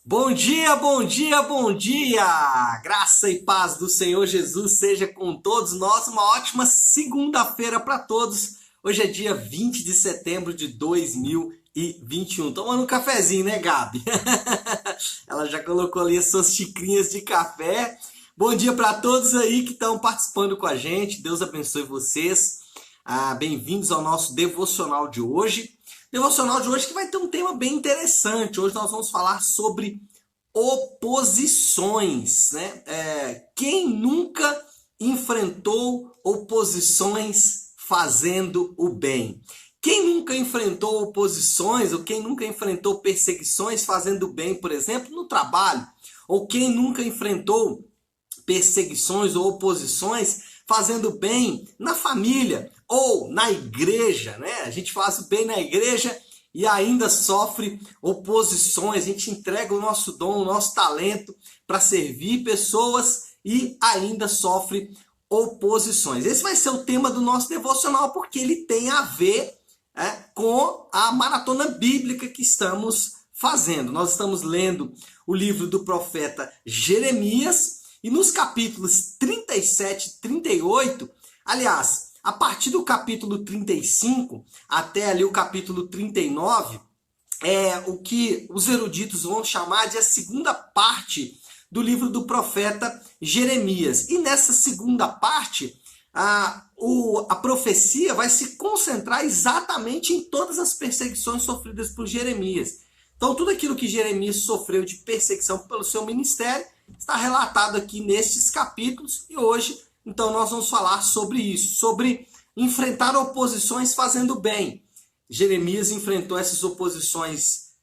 Bom dia, bom dia, bom dia! Graça e paz do Senhor Jesus seja com todos nós. Uma ótima segunda-feira para todos. Hoje é dia 20 de setembro de 2021. Tomando um cafezinho, né, Gabi? Ela já colocou ali as suas xicrinhas de café. Bom dia para todos aí que estão participando com a gente. Deus abençoe vocês. Bem-vindos ao nosso devocional de hoje. Devocional de hoje que vai ter um tema bem interessante. Hoje nós vamos falar sobre oposições, né? Quem nunca enfrentou oposições fazendo o bem? Quem nunca enfrentou oposições ou quem nunca enfrentou perseguições fazendo o bem, por exemplo, no trabalho? Ou quem nunca enfrentou perseguições ou oposições fazendo bem na família ou na igreja, né? A gente faz o bem na igreja e ainda sofre oposições. A gente entrega o nosso dom, o nosso talento para servir pessoas e ainda sofre oposições. Esse vai ser o tema do nosso devocional porque ele tem a ver com a maratona bíblica que estamos fazendo. Nós estamos lendo o livro do profeta Jeremias e nos capítulos 37 e 38, aliás, a partir do capítulo 35 até ali o capítulo 39, é o que os eruditos vão chamar de a segunda parte do livro do profeta Jeremias. E nessa segunda parte, a profecia vai se concentrar exatamente em todas as perseguições sofridas por Jeremias. Então, tudo aquilo que Jeremias sofreu de perseguição pelo seu ministério está relatado aqui nestes capítulos e hoje, então, nós vamos falar sobre isso, sobre enfrentar oposições fazendo bem. Jeremias enfrentou essas oposições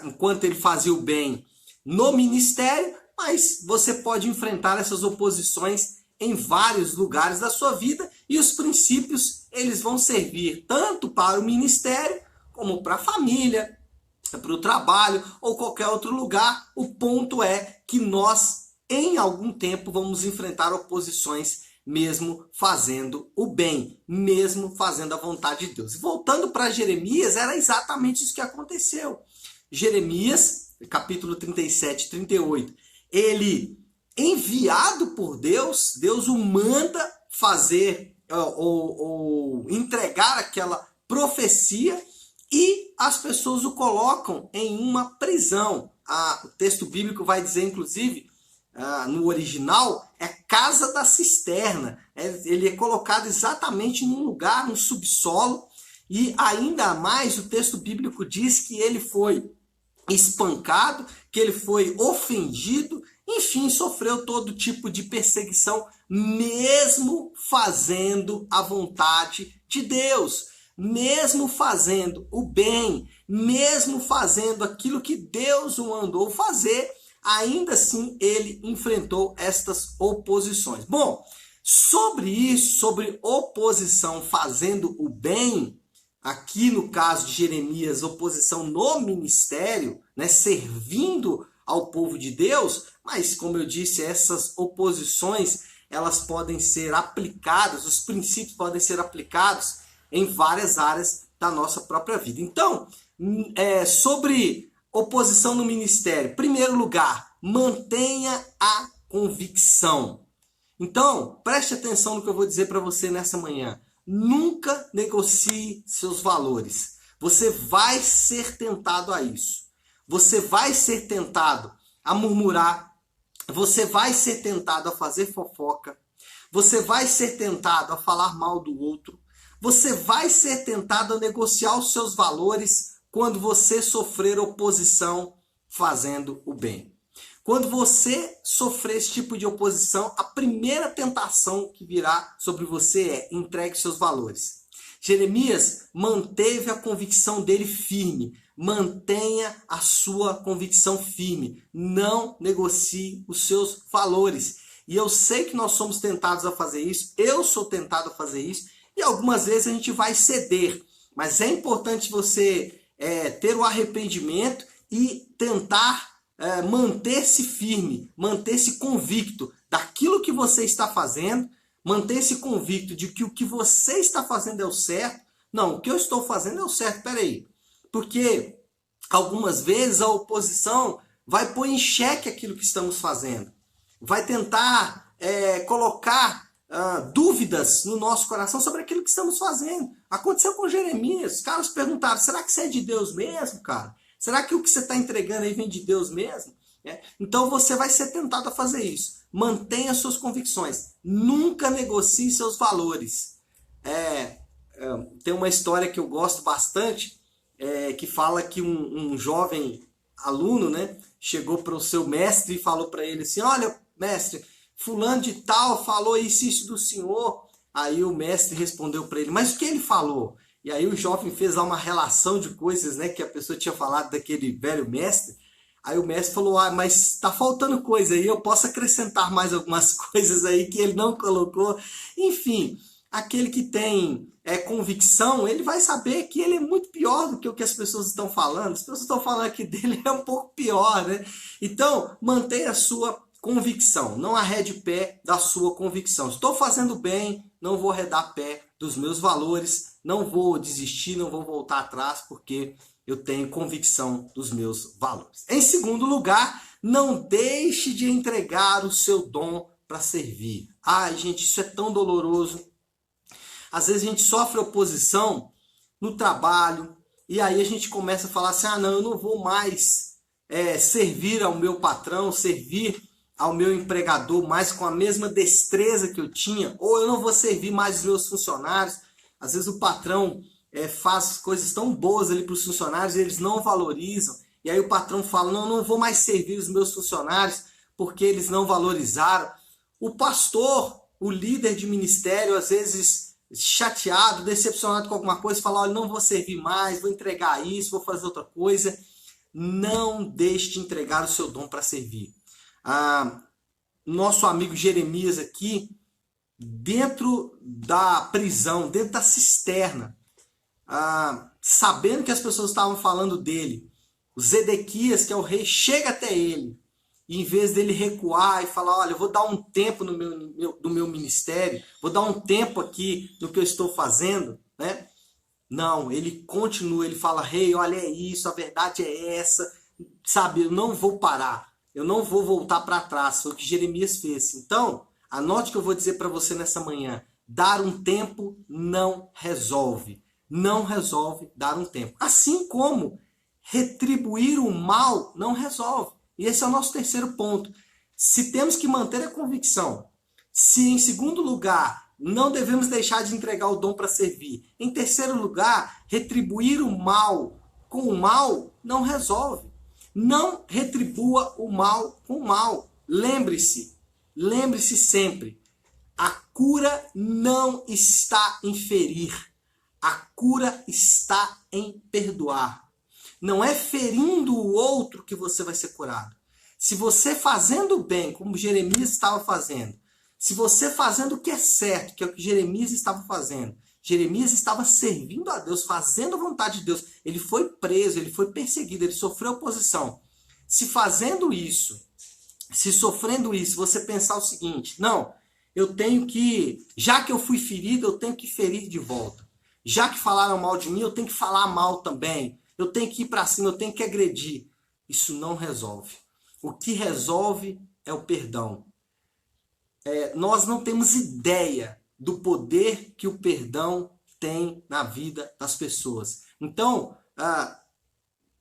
enquanto ele fazia o bem no ministério, mas você pode enfrentar essas oposições em vários lugares da sua vida e os princípios eles vão servir tanto para o ministério como para a família, para o trabalho ou qualquer outro lugar. O ponto é que nós, em algum tempo, vamos enfrentar oposições mesmo fazendo o bem, mesmo fazendo a vontade de Deus. E voltando para Jeremias, era exatamente isso que aconteceu. Jeremias, capítulo 37, 38, ele, enviado por Deus, Deus o manda fazer ou entregar aquela profecia e as pessoas o colocam em uma prisão. O texto bíblico vai dizer, inclusive, no original, é casa da cisterna. Ele é colocado exatamente num lugar, no subsolo, e ainda mais o texto bíblico diz que ele foi espancado, que ele foi ofendido, enfim, sofreu todo tipo de perseguição, mesmo fazendo a vontade de Deus. Mesmo fazendo o bem, mesmo fazendo aquilo que Deus o mandou fazer, ainda assim ele enfrentou estas oposições. Bom, sobre isso, sobre oposição fazendo o bem, aqui no caso de Jeremias, oposição no ministério, né, servindo ao povo de Deus, mas como eu disse, essas oposições, elas podem ser aplicadas, os princípios podem ser aplicados em várias áreas da nossa própria vida. Então, sobre oposição no ministério, em primeiro lugar, mantenha a convicção. Então, preste atenção no que eu vou dizer para você nessa manhã. Nunca negocie seus valores. Você vai ser tentado a isso. Você vai ser tentado a murmurar. Você vai ser tentado a fazer fofoca. Você vai ser tentado a falar mal do outro. Você vai ser tentado a negociar os seus valores quando você sofrer oposição fazendo o bem. Quando você sofrer esse tipo de oposição, a primeira tentação que virá sobre você é: entregue seus valores. Jeremias manteve a convicção dele firme. Mantenha a sua convicção firme. Não negocie os seus valores. E eu sei que nós somos tentados a fazer isso. Eu sou tentado a fazer isso. E algumas vezes a gente vai ceder, mas é importante você ter o arrependimento e tentar manter-se firme, manter-se convicto daquilo que você está fazendo, manter-se convicto de que o que você está fazendo é o certo. Não, o que eu estou fazendo é o certo, peraí. Porque algumas vezes a oposição vai pôr em xeque aquilo que estamos fazendo, vai tentar colocar dúvidas no nosso coração sobre aquilo que estamos fazendo. Aconteceu com Jeremias. Os caras perguntaram, será que você é de Deus mesmo, cara? Será que o que você está entregando aí vem de Deus mesmo? Então você vai ser tentado a fazer isso. Mantenha suas convicções. Nunca negocie seus valores. Tem uma história que eu gosto bastante, que fala que um jovem aluno, né, chegou para o seu mestre e falou para ele assim, olha, mestre, fulano de tal falou isso do senhor. Aí o mestre respondeu para ele, mas o que ele falou? E aí o jovem fez lá uma relação de coisas, né, que a pessoa tinha falado daquele velho mestre. Aí o mestre falou, mas está faltando coisa aí, eu posso acrescentar mais algumas coisas aí que ele não colocou. Enfim, aquele que tem convicção, ele vai saber que ele é muito pior do que o que as pessoas estão falando. As pessoas estão falando que dele é um pouco pior, né? Então, mantenha a sua convicção, não arrede pé da sua convicção. Estou fazendo bem, não vou arredar pé dos meus valores, não vou desistir, não vou voltar atrás, porque eu tenho convicção dos meus valores. Em segundo lugar, não deixe de entregar o seu dom para servir. Ai, gente, isso é tão doloroso. Às vezes a gente sofre oposição no trabalho, e aí a gente começa a falar assim, não, eu não vou mais servir ao meu patrão, servir ao meu empregador mais com a mesma destreza que eu tinha, ou eu não vou servir mais os meus funcionários. Às vezes o patrão faz coisas tão boas ali para os funcionários e eles não valorizam. E aí o patrão fala, não vou mais servir os meus funcionários porque eles não valorizaram. O pastor, o líder de ministério, às vezes chateado, decepcionado com alguma coisa, fala, olha, não vou servir mais, vou entregar isso, vou fazer outra coisa. Não deixe de entregar o seu dom para servir. Nosso amigo Jeremias aqui, dentro da prisão, dentro da cisterna, sabendo que as pessoas estavam falando dele, o Zedequias, que é o rei, chega até ele, e em vez dele recuar e falar, olha, eu vou dar um tempo no meu ministério, vou dar um tempo aqui no que eu estou fazendo, né? Não, ele continua, ele fala, rei, olha, é isso, a verdade é essa, sabe, eu não vou parar, eu não vou voltar para trás, foi o que Jeremias fez. Então, anote o que eu vou dizer para você nessa manhã, dar um tempo não resolve. Não resolve dar um tempo. Assim como retribuir o mal não resolve. E esse é o nosso terceiro ponto. Se temos que manter a convicção, se em segundo lugar não devemos deixar de entregar o dom para servir, em terceiro lugar, retribuir o mal com o mal não resolve. Não retribua o mal com o mal. Lembre-se sempre, a cura não está em ferir. A cura está em perdoar. Não é ferindo o outro que você vai ser curado. Se você fazendo bem, como Jeremias estava fazendo, se você fazendo o que é certo, que é o que Jeremias estava fazendo, Jeremias estava servindo a Deus, fazendo a vontade de Deus, ele foi preso, ele foi perseguido, ele sofreu oposição. Se fazendo isso, se sofrendo isso, você pensar o seguinte, não, eu tenho que, já que eu fui ferido, eu tenho que ferir de volta. Já que falaram mal de mim, eu tenho que falar mal também. Eu tenho que ir para cima, eu tenho que agredir. Isso não resolve. O que resolve é o perdão. Nós não temos ideia do poder que o perdão tem na vida das pessoas. Então,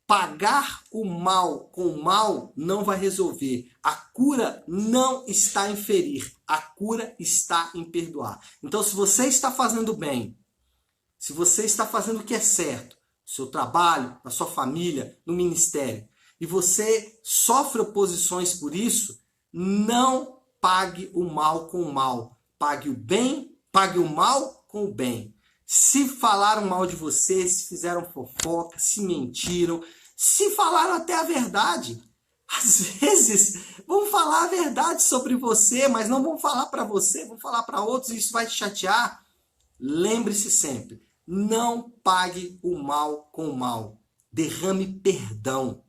pagar o mal com o mal não vai resolver. A cura não está em ferir. A cura está em perdoar. Então, se você está fazendo bem, se você está fazendo o que é certo, no seu trabalho, na sua família, no ministério, e você sofre oposições por isso, não pague o mal com o mal. Pague o bem, pague o mal com o bem. Se falaram mal de você, se fizeram fofoca, se mentiram, se falaram até a verdade. Às vezes vão falar a verdade sobre você, mas não vão falar para você, vão falar para outros e isso vai te chatear. Lembre-se sempre, não pague o mal com o mal. Derrame perdão,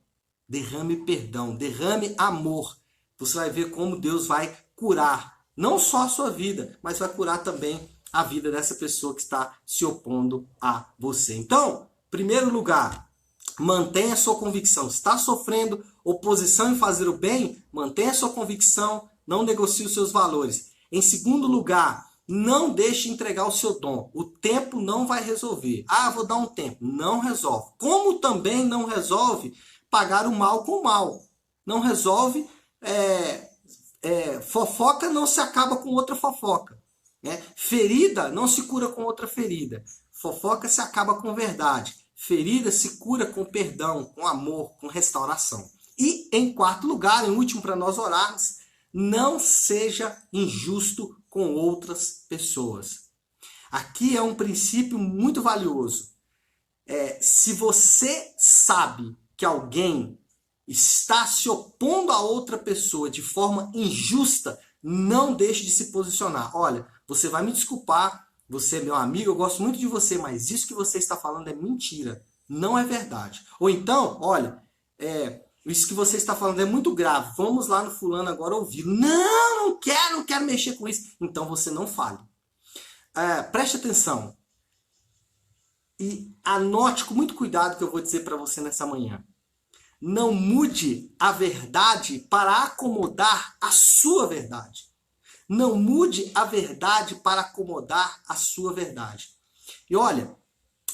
derrame amor. Você vai ver como Deus vai curar, não só a sua vida, mas vai curar também a vida dessa pessoa que está se opondo a você. Então, em primeiro lugar, mantenha a sua convicção. Está sofrendo oposição em fazer o bem? Mantenha a sua convicção, não negocie os seus valores. Em segundo lugar, não deixe entregar o seu dom. O tempo não vai resolver. Ah, vou dar um tempo. Não resolve. Como também não resolve pagar o mal com o mal. Não resolve. Fofoca não se acaba com outra fofoca. Né? Ferida não se cura com outra ferida. Fofoca se acaba com verdade. Ferida se cura com perdão, com amor, com restauração. E em quarto lugar, em último para nós orarmos, não seja injusto com outras pessoas. Aqui é um princípio muito valioso. Se você sabe que alguém está se opondo a outra pessoa de forma injusta, não deixe de se posicionar. Olha, você vai me desculpar, você é meu amigo, eu gosto muito de você, mas isso que você está falando é mentira, não é verdade. Ou então, olha, isso que você está falando é muito grave, vamos lá no fulano agora ouvir. Não quero mexer com isso. Então você não fale. Preste atenção e anote com muito cuidado o que eu vou dizer para você nessa manhã. Não mude a verdade para acomodar a sua verdade. Não mude a verdade para acomodar a sua verdade. E olha,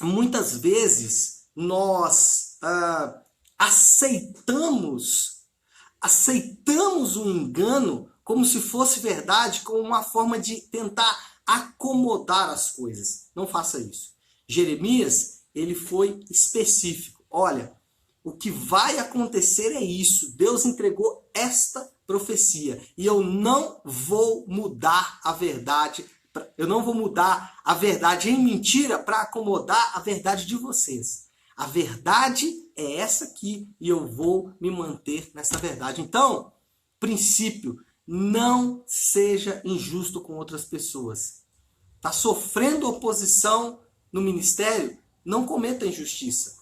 muitas vezes nós aceitamos o engano como se fosse verdade, como uma forma de tentar acomodar as coisas. Não faça isso. Jeremias, ele foi específico. Olha, o que vai acontecer é isso. Deus entregou esta profecia. E eu não vou mudar a verdade. Eu não vou mudar a verdade em mentira para acomodar a verdade de vocês. A verdade é essa aqui e eu vou me manter nessa verdade. Então, princípio, não seja injusto com outras pessoas. Está sofrendo oposição no ministério? Não cometa injustiça.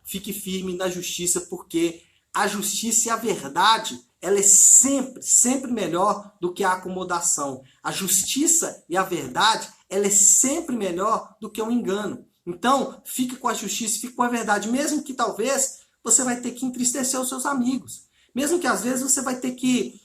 Fique firme na justiça, porque a justiça e a verdade, ela é sempre melhor do que a acomodação. A justiça e a verdade, ela é sempre melhor do que o engano. Então, fique com a justiça, fique com a verdade, mesmo que talvez você vai ter que entristecer os seus amigos. Mesmo que às vezes você vai ter que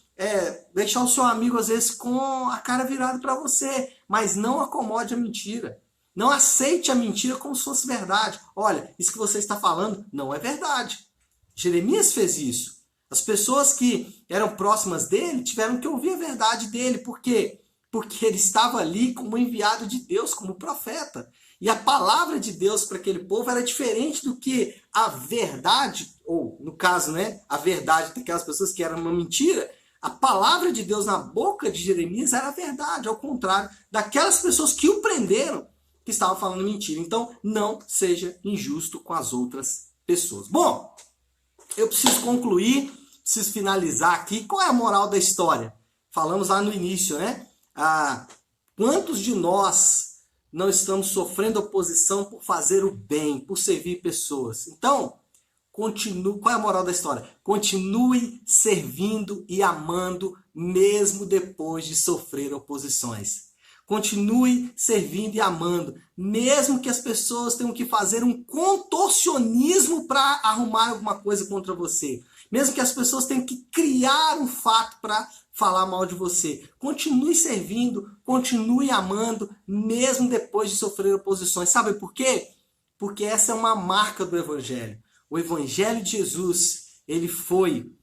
deixar o seu amigo, às vezes, com a cara virada para você. Mas não acomode a mentira. Não aceite a mentira como se fosse verdade. Olha, isso que você está falando não é verdade. Jeremias fez isso. As pessoas que eram próximas dele tiveram que ouvir a verdade dele. Por quê? Porque ele estava ali como enviado de Deus, como profeta. E a palavra de Deus para aquele povo era diferente do que a verdade, ou no caso, né, a verdade daquelas pessoas que era uma mentira. A palavra de Deus na boca de Jeremias era a verdade, ao contrário daquelas pessoas que o prenderam, que estavam falando mentira. Então, não seja injusto com as outras pessoas. Bom, eu preciso concluir, preciso finalizar aqui. Qual é a moral da história? Falamos lá no início, né? Quantos de nós não estamos sofrendo oposição por fazer o bem, por servir pessoas? Então, continue. Qual é a moral da história? Continue servindo e amando, mesmo depois de sofrer oposições. Continue servindo e amando, mesmo que as pessoas tenham que fazer um contorcionismo para arrumar alguma coisa contra você. Mesmo que as pessoas tenham que criar um fato para falar mal de você. Continue servindo, continue amando, mesmo depois de sofrer oposições. Sabe por quê? Porque essa é uma marca do Evangelho. O Evangelho de Jesus, ele foi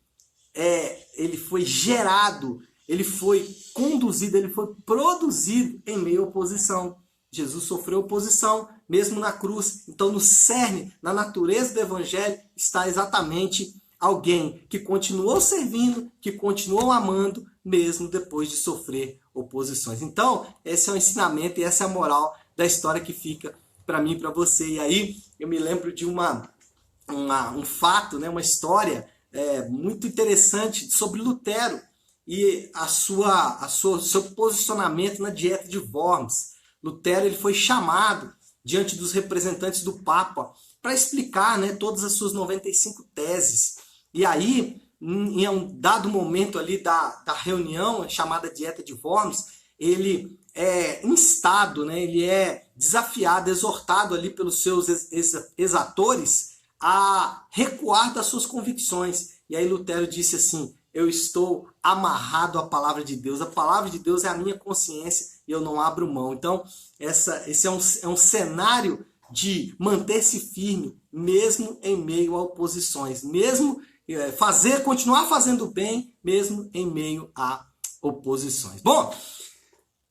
gerado, ele foi conduzido, ele foi produzido em meio à oposição. Jesus sofreu oposição, mesmo na cruz. Então, no cerne, na natureza do Evangelho, está exatamente alguém que continuou servindo, que continuou amando, mesmo depois de sofrer oposições. Então, esse é o ensinamento e essa é a moral da história que fica para mim e para você. E aí, eu me lembro de um fato, né, uma história muito interessante sobre Lutero e seu posicionamento na dieta de Worms. Lutero, ele foi chamado diante dos representantes do Papa para explicar, né, todas as suas 95 teses. E aí, em um dado momento ali da reunião chamada dieta de Worms, ele é instado, né, ele é desafiado, exortado ali pelos seus exatores a recuar das suas convicções. E aí Lutero disse assim: eu estou amarrado à palavra de Deus. A palavra de Deus é a minha consciência e eu não abro mão. Então, esse é um cenário de manter-se firme, mesmo em meio a oposições. Mesmo continuar fazendo bem, mesmo em meio a oposições. Bom,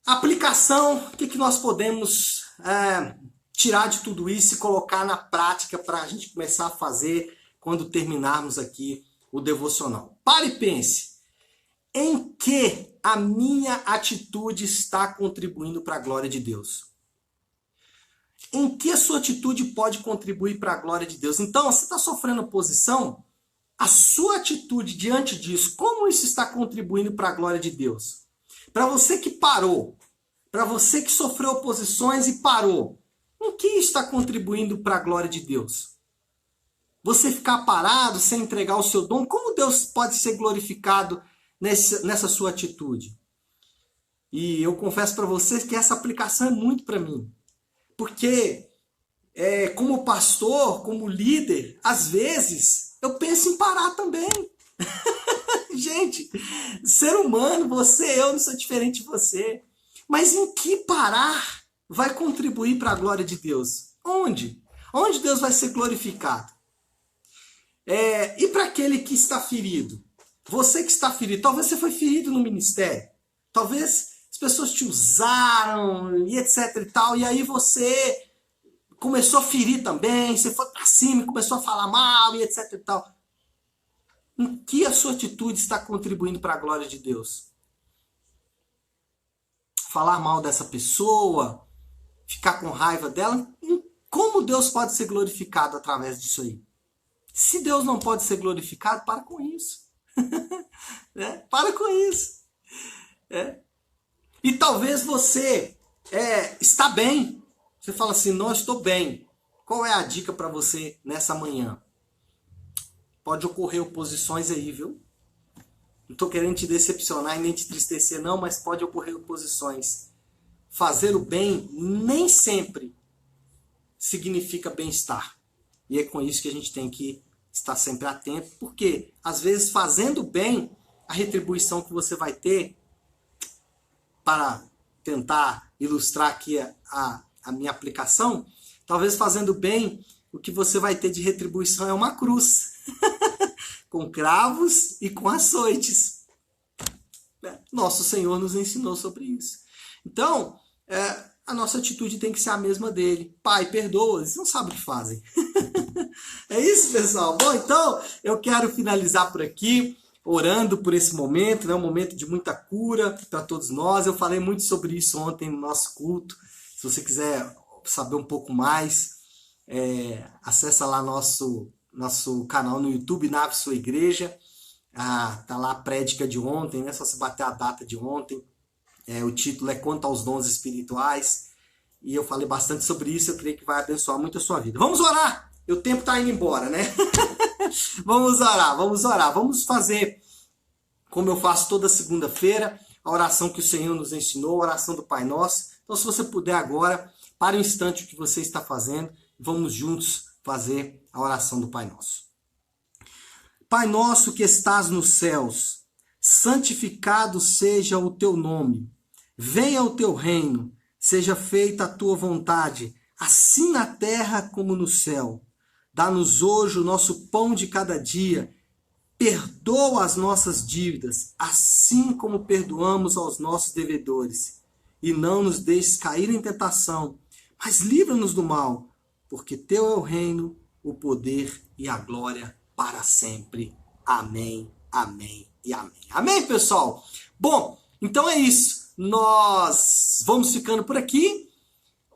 aplicação, o que nós podemos tirar de tudo isso e colocar na prática para a gente começar a fazer quando terminarmos aqui o devocional? Pare e pense. Em que a minha atitude está contribuindo para a glória de Deus? Em que a sua atitude pode contribuir para a glória de Deus? Então, você está sofrendo oposição? A sua atitude diante disso, como isso está contribuindo para a glória de Deus? Para você que parou, para você que sofreu oposições e parou, em que está contribuindo para a glória de Deus? Você ficar parado sem entregar o seu dom, como Deus pode ser glorificado nessa sua atitude? E eu confesso para vocês que essa aplicação é muito para mim. Porque, como pastor, como líder, às vezes eu penso em parar também. Gente, ser humano, eu não sou diferente de você. Mas em que parar vai contribuir para a glória de Deus? Onde? Onde Deus vai ser glorificado? E para aquele que está ferido? Você que está ferido, talvez você foi ferido no ministério. Talvez as pessoas te usaram e etc e tal. E aí você começou a ferir também. Você foi para cima e começou a falar mal e etc e tal. Em que a sua atitude está contribuindo para a glória de Deus? Falar mal dessa pessoa, ficar com raiva dela, como Deus pode ser glorificado através disso aí? Se Deus não pode ser glorificado, para com isso. Para com isso. E talvez você está bem. Você fala assim, não, estou bem. Qual é a dica para você nessa manhã? Pode ocorrer oposições aí, viu? Não estou querendo te decepcionar e nem te entristecer, não, mas pode ocorrer oposições. Fazer o bem nem sempre significa bem-estar. E é com isso que a gente tem que estar sempre atento, porque às vezes fazendo bem, a retribuição que você vai ter, para tentar ilustrar aqui a minha aplicação, talvez fazendo bem, o que você vai ter de retribuição é uma cruz. Com cravos e com açoites. Nosso Senhor nos ensinou sobre isso. Então, a nossa atitude tem que ser a mesma dele. Pai, perdoa, eles não sabem o que fazem. É isso, pessoal. Bom, então, eu quero finalizar por aqui, orando por esse momento, um momento de muita cura para todos nós. Eu falei muito sobre isso ontem no nosso culto. Se você quiser saber um pouco mais, acessa lá nosso canal no YouTube, Nave Sua Igreja. Tá lá a prédica de ontem, né? Só se bater a data de ontem. O título é Quanto aos Dons Espirituais. E eu falei bastante sobre isso, eu creio que vai abençoar muito a sua vida. Vamos orar! O tempo está indo embora, né? Vamos orar. Vamos fazer, como eu faço toda segunda-feira, a oração que o Senhor nos ensinou, a oração do Pai Nosso. Então, se você puder agora, pare um instante o que você está fazendo. Vamos juntos fazer a oração do Pai Nosso. Pai nosso que estás nos céus, santificado seja o teu nome. Venha o teu reino, seja feita a tua vontade, assim na terra como no céu. Dá-nos hoje o nosso pão de cada dia. Perdoa as nossas dívidas, assim como perdoamos aos nossos devedores. E não nos deixes cair em tentação, mas livra-nos do mal, porque teu é o reino, o poder e a glória para sempre. Amém, amém e amém. Amém, pessoal? Bom, então é isso. Nós vamos ficando por aqui.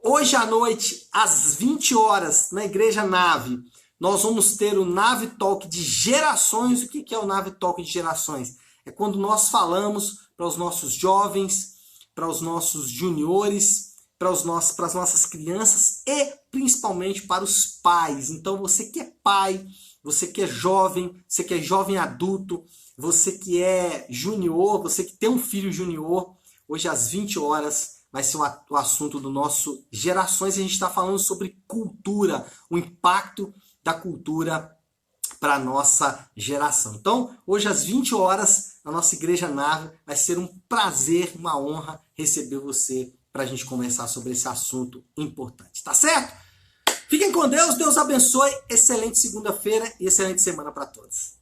Hoje à noite, às 20 horas, na Igreja Nave, nós vamos ter o Nave Talk de gerações. O que é o Nave Talk de gerações? É quando nós falamos para os nossos jovens, para os nossos juniores, para as nossas crianças e principalmente para os pais. Então você que é pai, você que é jovem adulto, você que é junior, você que tem um filho junior, hoje às 20 horas vai ser o assunto do nosso Gerações. A gente está falando sobre cultura, o impacto da cultura para a nossa geração. Então, hoje às 20 horas, na nossa Igreja Nave, vai ser um prazer, uma honra receber você para a gente conversar sobre esse assunto importante, tá certo? Fiquem com Deus, Deus abençoe, excelente segunda-feira e excelente semana para todos.